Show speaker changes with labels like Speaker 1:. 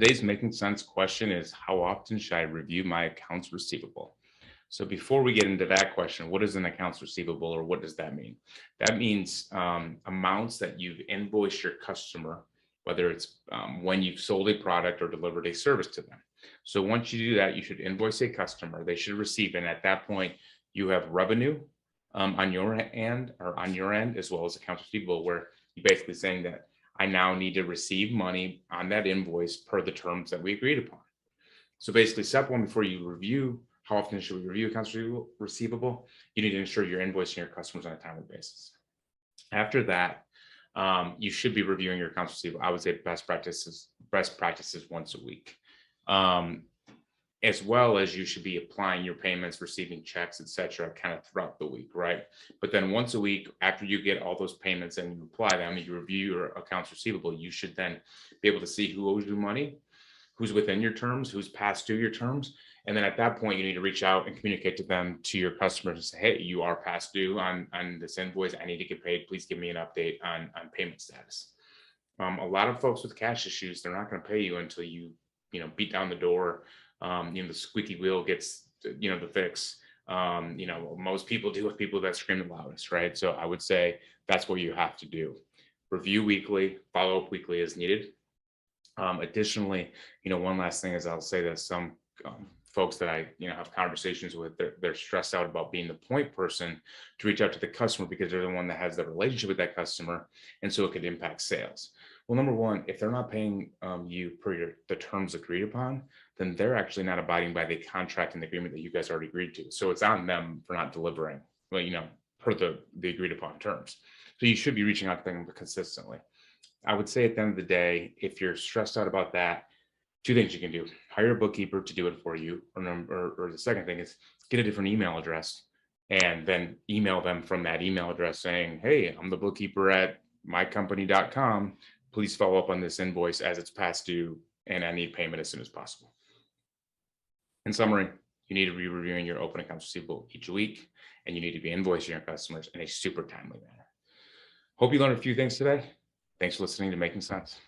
Speaker 1: Today's making sense question is, how often should I review my accounts receivable? So before we get into that question, what is an accounts receivable, or what does that mean? That means amounts that you've invoiced your customer, whether it's when you've sold a product or delivered a service to them. So once you do that, you should invoice a customer. They should receive, and at that point, you have revenue on your end, as well as accounts receivable, where you're basically saying that I now need to receive money on that invoice per the terms that we agreed upon. So basically, step one, before you review, how often should we review accounts receivable? You need to ensure you're invoicing your customers on a timely basis. After that, you should be reviewing your accounts receivable. I would say best practices once a week. As well as you should be applying your payments, receiving checks, etc., kind of throughout the week, right? But then once a week, after you get all those payments and you apply them, you review your accounts receivable, you should then be able to see who owes you money, who's within your terms, who's past due your terms. And then at that point, you need to reach out and communicate to them, to your customers, and say, hey, you are past due on this invoice. I need to get paid. Please give me an update on payment status. A lot of folks with cash issues, they're not going to pay you until you beat down the door. The squeaky wheel gets, the fix. Most people deal with people that scream the loudest, right? So I would say that's what you have to do. Review weekly, follow up weekly as needed. Additionally, one last thing is, I'll say that some folks that I have conversations with, they're stressed out about being the point person to reach out to the customer, because they're the one that has the relationship with that customer, and so it could impact sales. Well, number one, if they're not paying you per the terms agreed upon, then they're actually not abiding by the contract and the agreement that you guys already agreed to. So it's on them for not delivering, per the agreed upon terms. So you should be reaching out to them consistently. I would say at the end of the day, if you're stressed out about that, two things you can do: hire a bookkeeper to do it for you, or the second thing is get a different email address and then email them from that email address saying, hey, I'm the bookkeeper at mycompany.com. Please follow up on this invoice as it's past due, and I need payment as soon as possible. In summary, you need to be reviewing your open accounts receivable each week, and you need to be invoicing your customers in a super timely manner. Hope you learned a few things today. Thanks for listening to Making Sense.